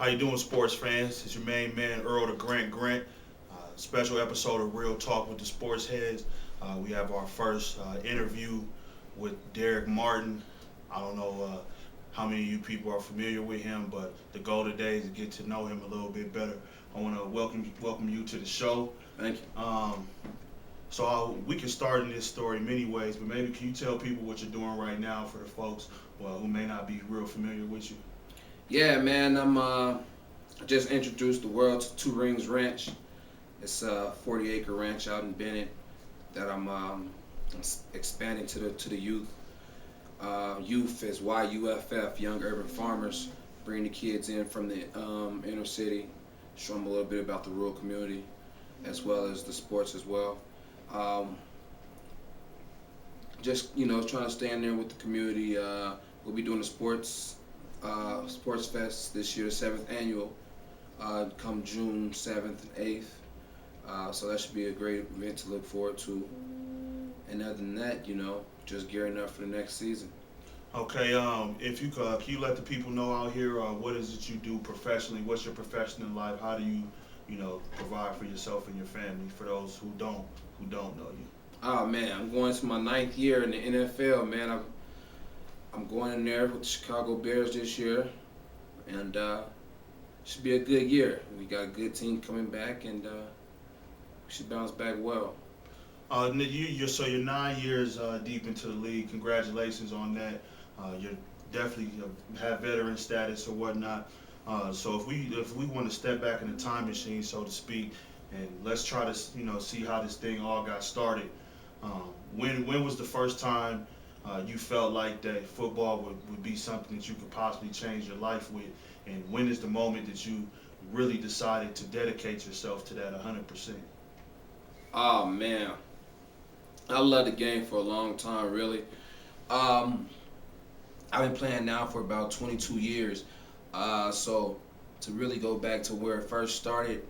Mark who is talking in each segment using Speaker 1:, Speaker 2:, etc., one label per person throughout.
Speaker 1: How you doing, sports fans? It's your main man, Earl the Grant. Special episode of Real Talk with the Sports Heads. We have our first interview with Derrick Martin. I don't know how many of you people are familiar with him, but the goal today is to get to know him a little bit better. I want to welcome you to the show.
Speaker 2: Thank you.
Speaker 1: We can start in this story many ways, but maybe can you tell people what you're doing right now for the folks who may not be real familiar with you?
Speaker 2: Yeah, man, I just introduced the world to Two Rings Ranch. It's a 40-acre ranch out in Bennett that I'm expanding to the youth. Youth is YUFF, Young Urban Farmers. Bring the kids in from the inner city, show them a little bit about the rural community, as well as the sports as well. Just trying to stay in there with the community. We'll be doing the sports fest this year, the 7th annual, come June 7th and 8th. So that should be a great event to look forward to. And other than that, just gearing up for the next season.
Speaker 1: Okay, if you could, can you let the people know out here what is it you do professionally? What's your profession in life? How do you, provide for yourself and your family? For those who don't know you.
Speaker 2: Oh man, I'm going to my 9th year in the NFL, man. I'm going in there with the Chicago Bears this year, and should be a good year. We got a good team coming back, and we should bounce back well.
Speaker 1: You're 9 years deep into the league. Congratulations on that. You're definitely have veteran status or whatnot. So if we want to step back in the time machine, so to speak, and let's try to see how this thing all got started. When was the first time you felt like that football would be something that you could possibly change your life with? And when is the moment that you really decided to dedicate yourself to that 100%?
Speaker 2: Oh, man. I love the game for a long time, really. I've been playing now for about 22 years. So to really go back to where it first started,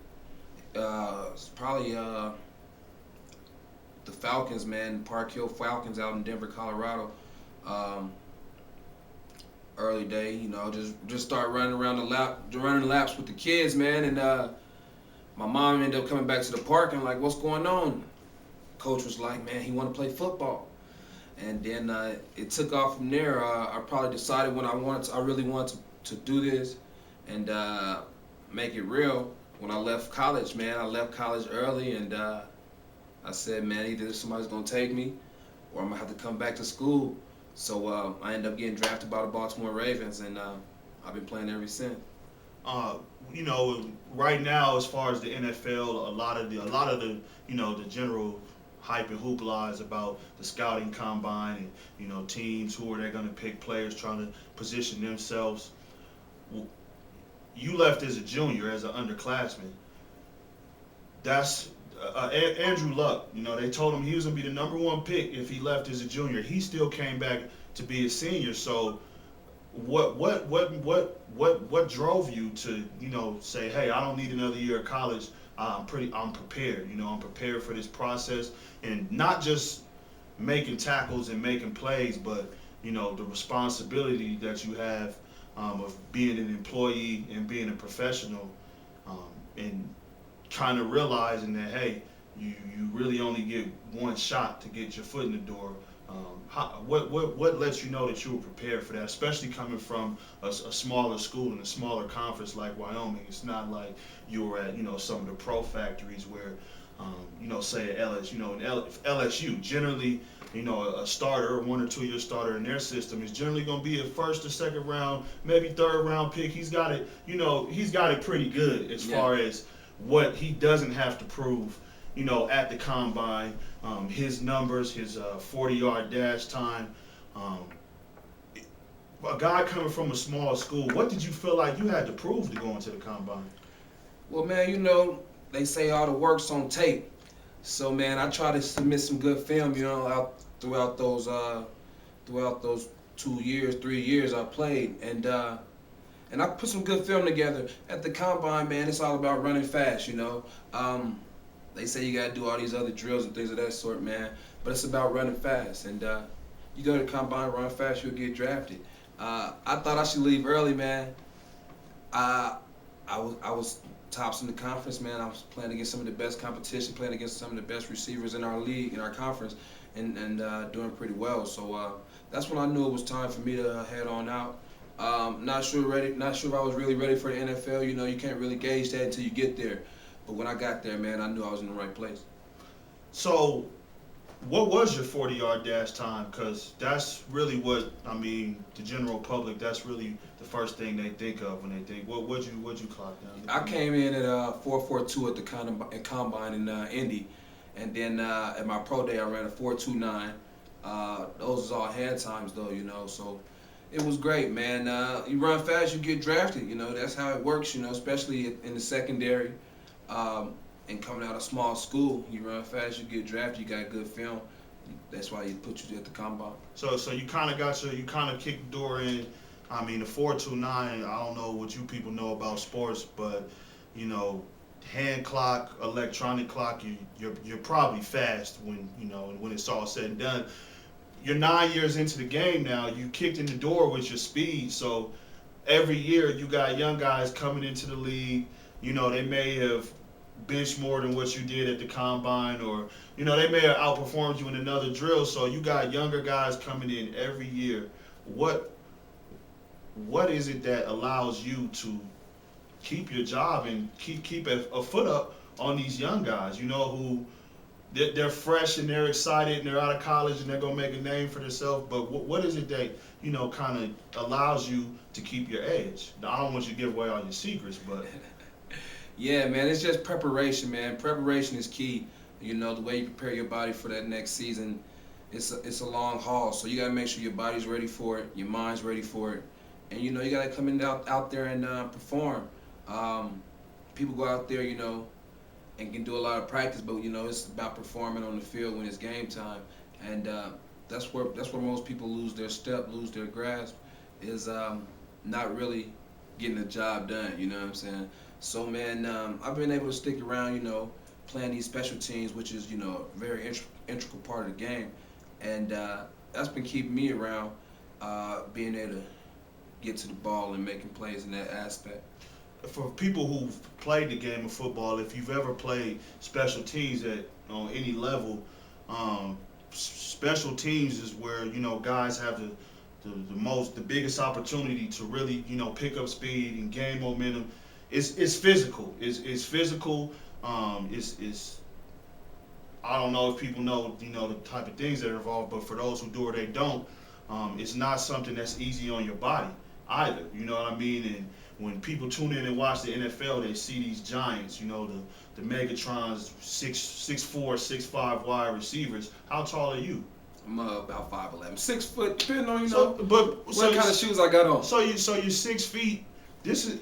Speaker 2: it's probably the Falcons, man, Park Hill Falcons out in Denver, Colorado. Early day, just start running laps with the kids, man, and my mom ended up coming back to the park and like, what's going on? Coach was like, man, he want to play football, and then it took off from there. I probably decided when I really wanted to do this and make it real. When I left college, man, I left college early, and I said, man, either somebody's going to take me or I'm going to have to come back to school. So I ended up getting drafted by the Baltimore Ravens, and I've been playing ever since.
Speaker 1: Right now, as far as the NFL, a lot of the the general hype and hoopla is about the scouting combine and, teams, who are they going to pick, players trying to position themselves. You left as a junior, as an underclassman. That's Andrew Luck. They told him he was going to be the number one pick if he left as a junior. He still came back to be a senior. So what drove you to, say, hey, I don't need another year of college. I'm prepared. I'm prepared for this process, and not just making tackles and making plays, but the responsibility that you have of being an employee and being a professional, and kind of realizing that, hey, you really only get one shot to get your foot in the door. What lets you know that you were prepared for that, especially coming from a smaller school and a smaller conference like Wyoming? It's not like you were at some of the pro factories where say at LSU. LSU generally, a starter, 1 or 2 year starter in their system is generally going to be a first or second round, maybe third round pick. He's got it. He's got it pretty good as far as what he doesn't have to prove. At the combine, his numbers, his 40-yard dash time. A guy coming from a small school, what did you feel like you had to prove to go into the combine?
Speaker 2: Well, man, they say all the work's on tape. So, man, I try to submit some good film, out throughout those 2 years, 3 years I played, and I put some good film together. At the combine, man, it's all about running fast, They say you gotta do all these other drills and things of that sort, man, but it's about running fast. And you go to the combine, run fast, you'll get drafted. I thought I should leave early, man. I was tops in the conference, man. I was playing against some of the best competition, playing against some of the best receivers in our league, in our conference, and doing pretty well. So that's when I knew it was time for me to head on out. Not sure if I was really ready for the NFL. You know, you can't really gauge that until you get there. But when I got there, man, I knew I was in the right place.
Speaker 1: So, what was your 40-yard dash time? Because that's really what, I mean, the general public, that's really the first thing they think of when they think, what'd you clock down?
Speaker 2: I came in at 4.42 at the combine in Indy, and then at my pro day I ran a 4.29. Those is all hand times though, you know. So it was great, man. You run fast, you get drafted. You know, that's how it works. You know, especially in the secondary, and coming out of small school, you run fast, you get drafted. You got good film. That's why you put you at the combine.
Speaker 1: So you kind of kicked the door in. I mean, the 4.29. I don't know what you people know about sports, but you know, hand clock, electronic clock, you're probably fast when when it's all said and done. You're 9 years into the game now. You kicked in the door with your speed. So every year you got young guys coming into the league. You know, they may have benched more than what you did at the combine, or they may have outperformed you in another drill. So you got younger guys coming in every year. What is it that allows you to keep your job and keep a foot up on these young guys? You know, who they're fresh and they're excited and they're out of college and they're gonna make a name for themselves. But what is it that kind of allows you to keep your edge? I don't want you to give away all your secrets, but
Speaker 2: Yeah, man, it's just preparation, man. Preparation is key. You know, the way you prepare your body for that next season, it's a long haul. So you gotta make sure your body's ready for it, your mind's ready for it, and you gotta come in out there and perform. People go out there, and can do a lot of practice, but it's about performing on the field when it's game time, and that's where most people lose their step, lose their grasp, is not really getting the job done. You know what I'm saying? So man, I've been able to stick around, playing these special teams, which is a very integral part of the game, and that's been keeping me around, being able to get to the ball and making plays in that aspect.
Speaker 1: for people who've played the game of football, if you've ever played special teams on any level, special teams is where guys have the biggest opportunity to really pick up speed and gain momentum. It's physical. It's physical. It's I don't know if people know the type of things that are involved, but for those who do or they don't, it's not something that's easy on your body either. You know what I mean? And when people tune in and watch the NFL, they see these giants, the Megatrons, 6'4", 6'5" wide receivers. How tall are you?
Speaker 2: I'm about 5'11", 6 foot, depending on
Speaker 1: What
Speaker 2: kind of shoes I got on.
Speaker 1: So you're 6 feet.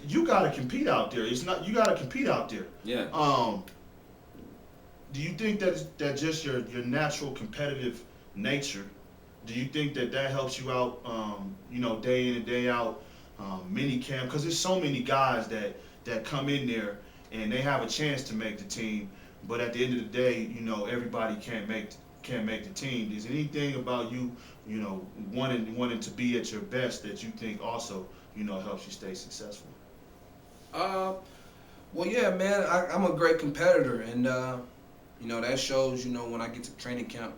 Speaker 1: You got to compete out there. You got to compete out there.
Speaker 2: Yeah.
Speaker 1: Do you think that just your natural competitive nature? Do you think that helps you out? Day in and day out, mini camp, because there's so many guys that come in there and they have a chance to make the team, but at the end of the day, everybody can't make the team. Is anything about you, wanting to be at your best that you think also, helps you stay successful?
Speaker 2: Well, yeah, man, I'm a great competitor, and that shows, when I get to training camp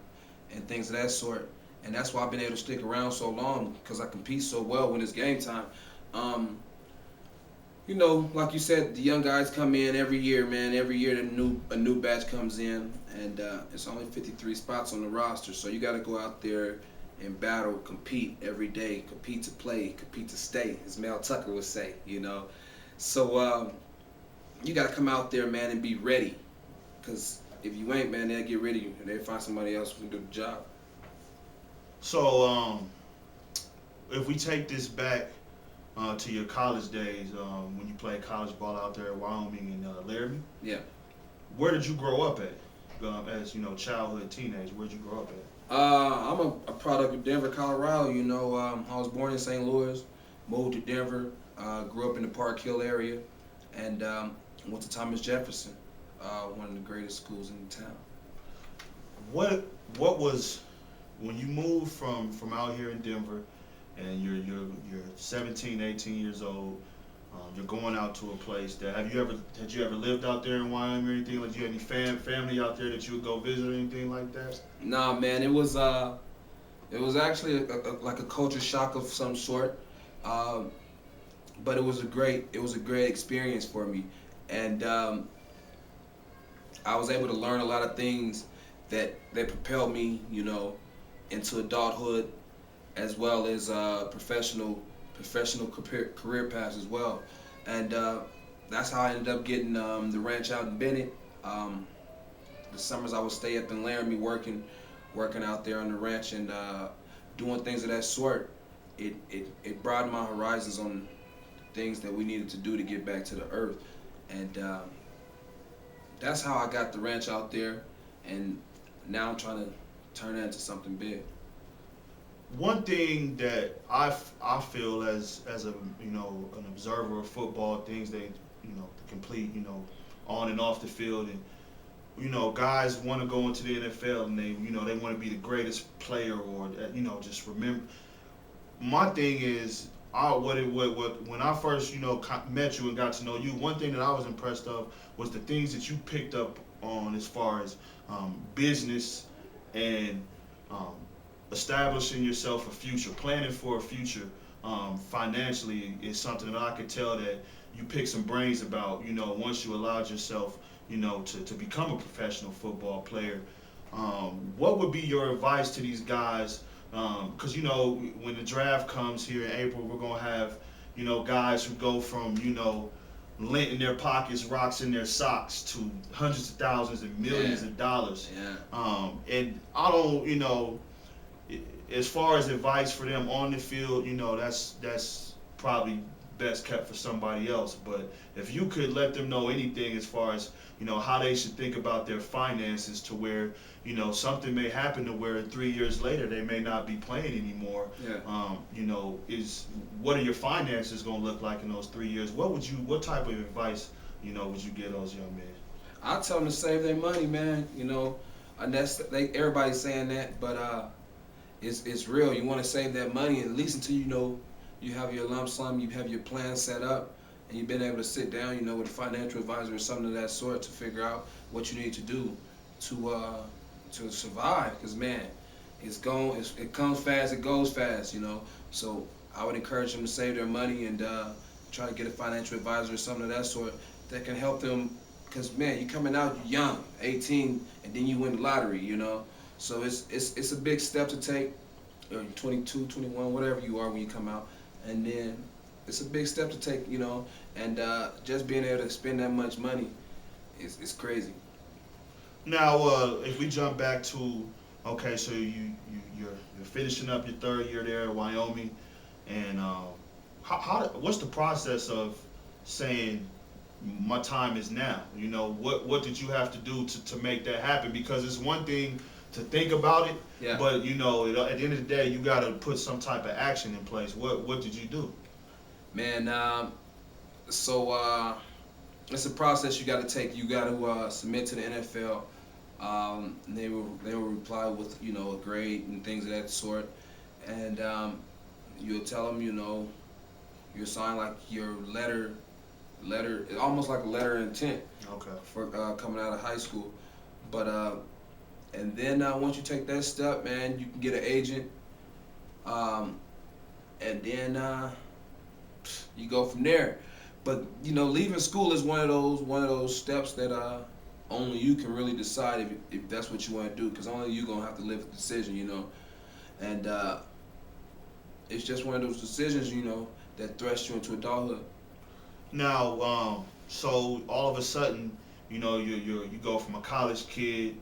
Speaker 2: and things of that sort. And that's why I've been able to stick around so long, because I compete so well when it's game time. Like you said, the young guys come in every year, man. Every year a new batch comes in, and it's only 53 spots on the roster. So you got to go out there and battle, compete every day, compete to play, compete to stay, as Mel Tucker would say, So you got to come out there, man, and be ready, because if you ain't, man, they'll get rid of you and they'll find somebody else who can do the job.
Speaker 1: So, if we take this back to your college days, when you played college ball out there at Wyoming and Laramie,
Speaker 2: yeah,
Speaker 1: where did you grow up at? As childhood, teenage, where'd you grow up at?
Speaker 2: I'm a product of Denver, Colorado. I was born in St. Louis, moved to Denver, grew up in the Park Hill area, and went to Thomas Jefferson, one of the greatest schools in town.
Speaker 1: What was, when you moved from out here in Denver, and you're 17, 18 years old, you're going out to a place that had you ever lived out there in Wyoming or anything? Like, do you have any family out there that you would go visit or anything like that?
Speaker 2: Nah, man, it was actually like a culture shock of some sort, um, but it was a great experience for me, and I was able to learn a lot of things that propelled me, into adulthood, as well as professional career paths as well, and that's how I ended up getting the ranch out in Bennett. The summers I would stay up in Laramie working out there on the ranch and doing things of that sort. It broadened my horizons on things that we needed to do to get back to the earth, and that's how I got the ranch out there, and now I'm trying to turn that into something big.
Speaker 1: One thing that I feel as a an observer of football, things they to complete on and off the field, and guys want to go into the NFL and they want to be the greatest player, or just remember. My thing is, when I first met you and got to know you, one thing that I was impressed of was the things that you picked up on as far as business and um, establishing yourself a future, planning for a future financially is something that I could tell that you picked some brains about. Once you allowed yourself, to become a professional football player. What would be your advice to these guys? Because when the draft comes here in April, we're gonna have guys who go from lint in their pockets, rocks in their socks, to hundreds of thousands and millions of dollars.
Speaker 2: Yeah.
Speaker 1: And I don't, as far as advice for them on the field, that's probably best kept for somebody else. But if you could let them know anything as far as how they should think about their finances, to where something may happen to where 3 years later they may not be playing anymore.
Speaker 2: Yeah.
Speaker 1: Is what are your finances going to look like in those 3 years? What type of advice would you give those young men?
Speaker 2: I tell them to save their money, man. And everybody's saying that, but it's real. You want to save that money at least until you have your lump sum, you have your plan set up, and you've been able to sit down, with a financial advisor or something of that sort to figure out what you need to do to survive. Because man, it comes fast, it goes fast, So I would encourage them to save their money and try to get a financial advisor or something of that sort that can help them. Because man, you're coming out young, 18, and then you win the lottery, So it's a big step to take. Or 22, 21, whatever you are when you come out, and then it's a big step to take, and just being able to spend that much money is crazy.
Speaker 1: Now, if we jump back to, okay, so you're finishing up your third year there at Wyoming, and what's the process of saying my time is now? What did you have to do to make that happen? Because it's one thing to think about it,
Speaker 2: Yeah.
Speaker 1: but at the end of the day, you got to put some type of action in place. What did you do?
Speaker 2: Man, so it's a process you got to take. You got to submit to the NFL. They will reply with a grade and things of that sort, and you'll tell them you'll sign like your letter, almost like a letter of intent.
Speaker 1: Okay.
Speaker 2: For coming out of high school, but and then once you take that step, man, you can get an agent, and then you go from there. But leaving school is one of those steps that only you can really decide if that's what you want to do, because only you gonna have to live with the decision, and it's just one of those decisions, that thrusts you into adulthood.
Speaker 1: Now, so all of a sudden, you go from a college kid.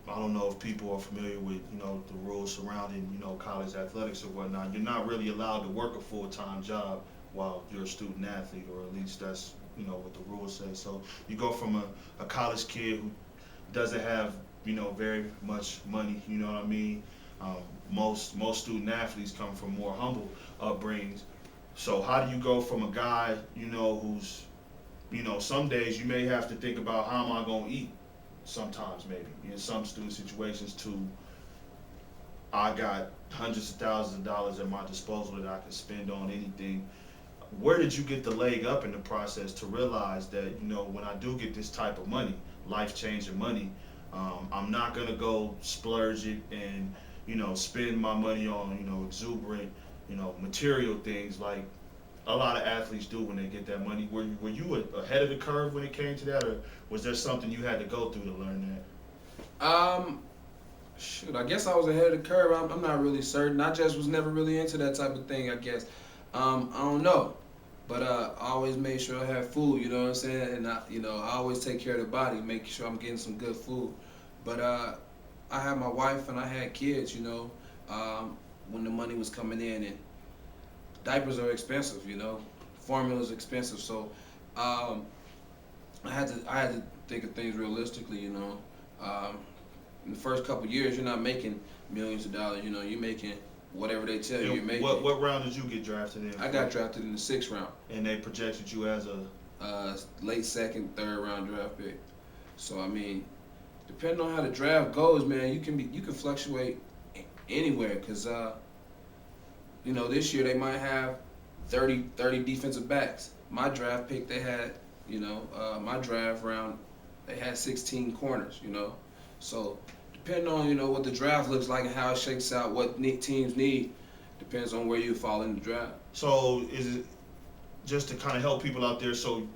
Speaker 1: I don't know if people are familiar with the rules surrounding college athletics or whatnot. You're not really allowed to work a full-time job while you're a student athlete, or at least that's what the rules say. So you go from a college kid who doesn't have very much money. You know what I mean? Most student athletes come from more humble upbringings. So how do you go from a guy who's some days you may have to think about how am I going to eat? Sometimes maybe in some student situations, to I got hundreds of thousands of dollars at my disposal that I can spend on anything. where did you get the leg up in the process to realize that, when I do get this type of money, life changing money, I'm not gonna go splurge it and spend my money on exuberant material things like a lot of athletes do when they get that money. Were you ahead of the curve when it came to that, or was there something you had to go through to learn that?
Speaker 2: Shoot, I guess I was ahead of the curve. I'm not really certain. I just was never really into that type of thing, I guess. I don't know. But I always made sure I had food, you know what I'm saying? And I always take care of the body, make sure I'm getting some good food. But I had my wife and I had kids, when the money was coming in, and diapers are expensive, formula's expensive. So I had to think of things realistically, in the first couple of years, you're not making millions of dollars. You're making whatever they tell you you're making.
Speaker 1: What round did you get drafted in?
Speaker 2: I got drafted in the 6th round.
Speaker 1: And they projected you as a
Speaker 2: late second, third round draft pick. So I mean, depending on how the draft goes, man, you can fluctuate anywhere. Cause this year they might have 30 defensive backs. My draft pick, they had, my draft round, they had 16 corners. So depending on what the draft looks like and how it shakes out, what teams need, depends on where you fall in the draft.
Speaker 1: So is it just to kind of help people out there? So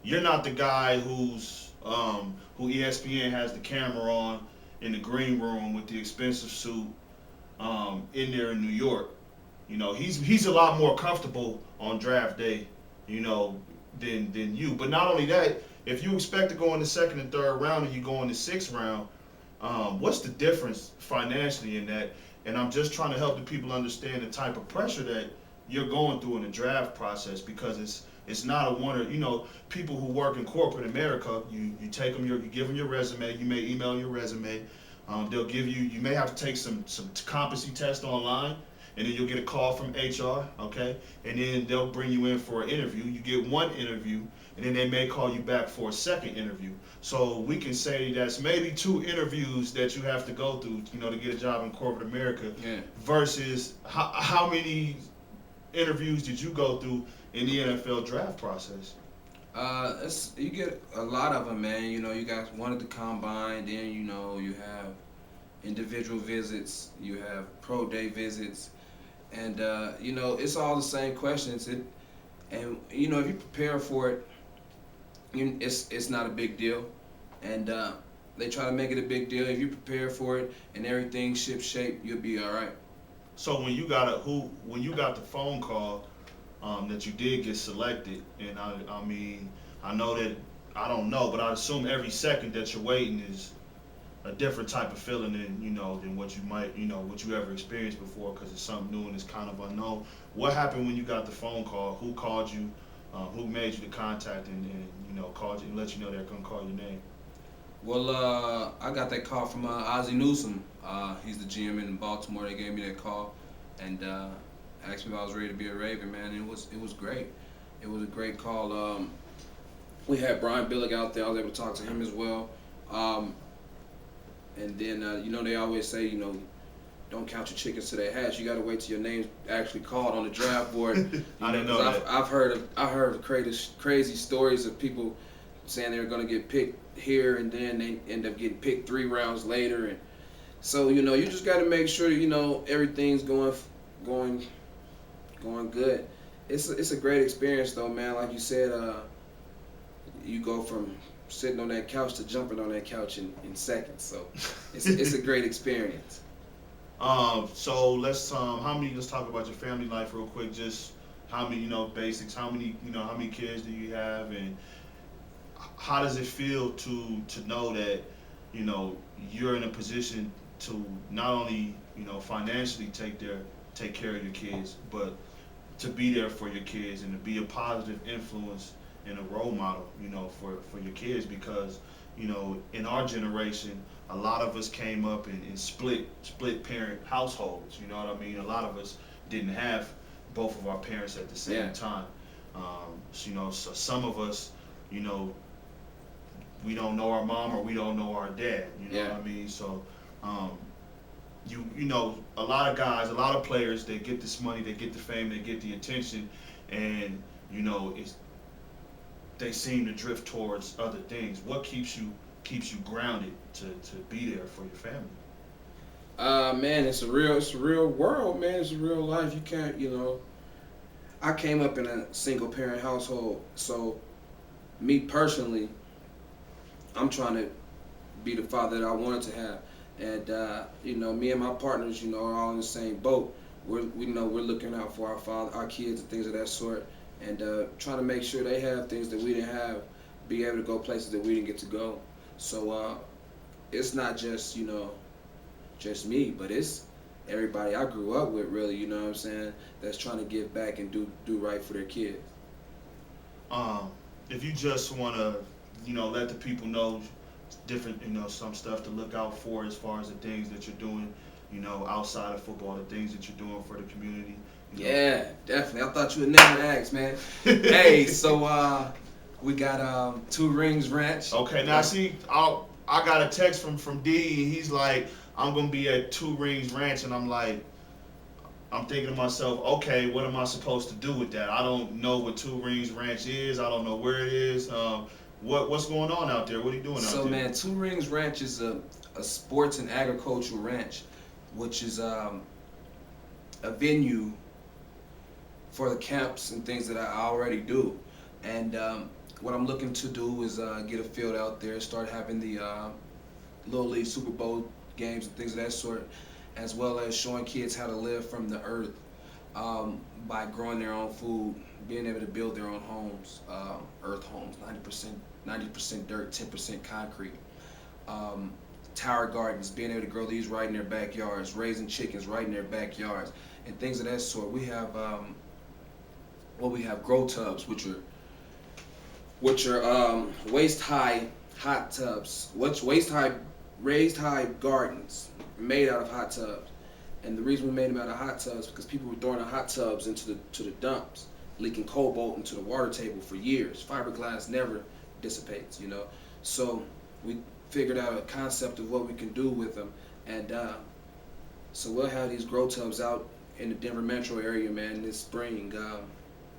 Speaker 1: you're not the guy who ESPN has the camera on in the green room with the expensive suit in there in New York. He's a lot more comfortable on draft day, than you. But not only that, if you expect to go in the 2nd and 3rd round and you go in the 6th round. What's the difference financially in that? And I'm just trying to help the people understand the type of pressure that you're going through in the draft process, because it's not a wonder. People who work in corporate America, you take them, you give them your resume. You may email your resume. They'll give you. You may have to take some competency test online, and then you'll get a call from HR. Okay, and then they'll bring you in for an interview. You get one interview, and then they may call you back for a second interview. So we can say that's maybe 2 interviews that you have to go through, to get a job in corporate America.
Speaker 2: Yeah.
Speaker 1: Versus how many interviews did you go through in the NFL draft process?
Speaker 2: You get a lot of them, man. You got one at the combine, then you have individual visits, you have pro day visits, and it's all the same questions. And if you prepare for it, it's not a big deal, and they try to make it a big deal. If you prepare for it and everything ship shape, you'll be all right.
Speaker 1: So when you got the phone call that you did get selected, and I know that I don't know, but I assume every second that you're waiting is a different type of feeling than what you might what you ever experienced before, because it's something new and it's kind of unknown. What happened when you got the phone call? Who called you? Who made you the contact and called you and let you know they're gonna call your name?
Speaker 2: Well, I got that call from Ozzie Newsome. He's the GM in Baltimore. They gave me that call and asked me if I was ready to be a Raven, man. And it was great. It was a great call. We had Brian Billick out there. I was able to talk to him as well. And then they always say don't count your chickens till they hatch. You got to wait till your name's actually called on the draft board.
Speaker 1: I didn't know that.
Speaker 2: I've heard crazy stories of people saying they're going to get picked here and then they end up getting picked 3 rounds later, and so you just got to make sure everything's going good. It's a great experience though, man. Like you said, you go from sitting on that couch to jumping on that couch in seconds. So it's a great experience.
Speaker 1: So let's talk about your family life real quick. Just how many basics. How many kids do you have, and how does it feel to know that you're in a position to not only financially take care of your kids, but to be there for your kids and to be a positive influence and a role model for your kids, because in our generation a lot of us came up in split parent households. You know what I mean? A lot of us didn't have both of our parents at the same time. So some of us we don't know our mom or we don't know our dad. You know what I mean? So a lot of guys, a lot of players, they get this money, they get the fame, they get the attention, and they seem to drift towards other things. What keeps you grounded to be there for your family?
Speaker 2: Man, it's a real world, man. It's a real life. You can't, I came up in a single parent household, so me personally, I'm trying to be the father that I wanted to have, and me and my partners, are all in the same boat. We're looking out for our kids and things of that sort, and trying to make sure they have things that we didn't have, be able to go places that we didn't get to go. So it's not just me, but it's everybody I grew up with, really, you know what I'm saying, that's trying to give back and do right for their kids.
Speaker 1: If you just want to, let the people know different, some stuff to look out for as far as the things that you're doing, outside of football, the things that you're doing for the community.
Speaker 2: Yeah, definitely. I thought you would never ask, man. Hey, so we got Two Rings Ranch.
Speaker 1: Okay, now see, I got a text from D. And he's like, I'm gonna be at Two Rings Ranch, and I'm thinking to myself, okay, what am I supposed to do with that? I don't know what Two Rings Ranch is. I don't know where it is. What's going on out there? What are you doing out there?
Speaker 2: So, man, Two Rings Ranch is a sports and agricultural ranch, which is a venue for the camps and things that I already do. And what I'm looking to do is get a field out there, start having the Little League Super Bowl games and things of that sort, as well as showing kids how to live from the earth by growing their own food, being able to build their own homes, earth homes, 90% dirt, 10% concrete. Tower gardens, being able to grow these right in their backyards, raising chickens right in their backyards, and things of that sort. We have we have grow tubs, which are waist high hot tubs, raised high gardens made out of hot tubs. And the reason we made them out of hot tubs because people were throwing the hot tubs into the dumps, leaking cobalt into the water table for years. Fiberglass never dissipates, So we figured out a concept of what we can do with them, and so we'll have these grow tubs out in the Denver metro area, man, this spring.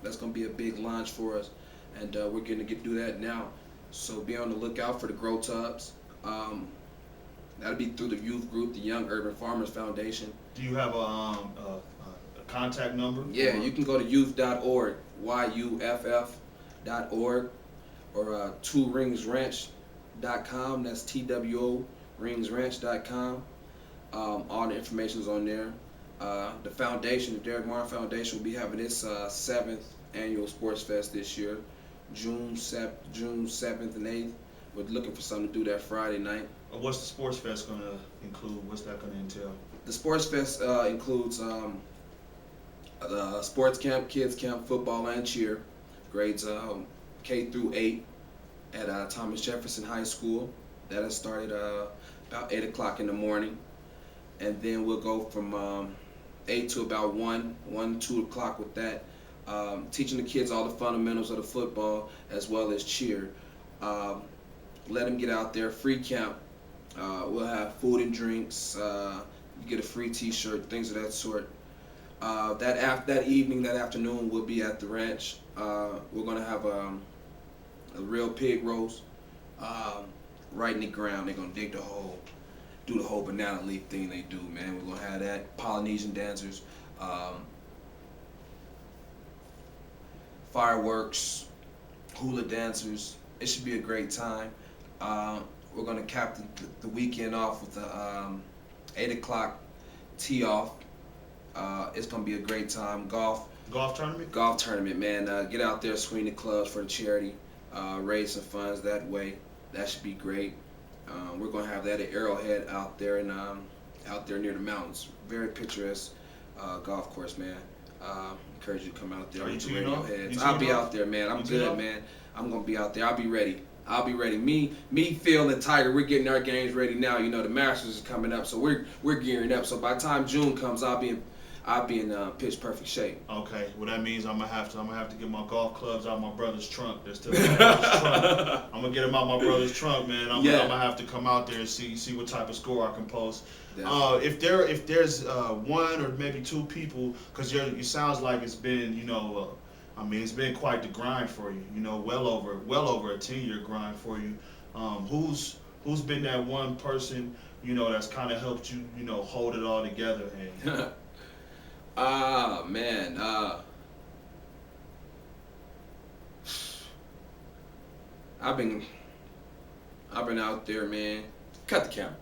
Speaker 2: That's gonna be a big launch for us, and we're gonna do that now. So be on the lookout for the grow tubs. That'll be through the youth group, the Young Urban Farmers Foundation.
Speaker 1: Do you have a contact number?
Speaker 2: Yeah, you can go to youth.org, yuff.org, or tworingsranch.com. That's TWO ringsranch.com. All the information's on there. The foundation, the Derrick Foundation, will be having its 7th annual Sports Fest this year, June 7th and 8th. We're looking for something to do that Friday night.
Speaker 1: What's the Sports Fest going to include? What's that going to entail?
Speaker 2: The Sports Fest includes sports camp, kids camp, football, and cheer, grades K through 8 at Thomas Jefferson High School. That has started about 8 o'clock in the morning. And then we'll go from 8 to about 2 o'clock with that, teaching the kids all the fundamentals of the football as well as cheer. Let them get out there, free camp. We'll have food and drinks. You get a free T-shirt, things of that sort. That afternoon, we'll be at the ranch. We're gonna have a real pig roast right in the ground. They're gonna dig the hole, do the whole banana leaf thing they do, man. We're gonna have that. Polynesian dancers, fireworks, hula dancers. It should be a great time. We're going to cap the weekend off with a 8 o'clock tee off. It's going to be a great time. Golf tournament? Golf tournament, man. Get out there, swing the clubs for the charity, raise some funds that way. That should be great. We're going to have that at Arrowhead out there near the mountains. Very picturesque golf course, man. Encourage you to come out there with the radio heads. I'll be out there, man. I'm good, man. I'm going to be out there. I'll be ready. Me, Phil, and Tiger, we're getting our games ready now. The Masters is coming up, so we're gearing up. So by the time June comes, I'll be in pitch perfect shape.
Speaker 1: Okay, well that means I'm gonna have to get my golf clubs out of my brother's trunk. They're still in my brother's trunk. I'm gonna get them out my brother's trunk, man. I'm gonna have to come out there and see what type of score I can post. If there's one or maybe two people, because it sounds like it's been I mean, it's been quite the grind for you. You know, well over a 10-year grind for you. Who's been that one person, you know, that's kind of helped you, you know, hold it all together? And
Speaker 2: Man. I've been out there, man. Cut the camera.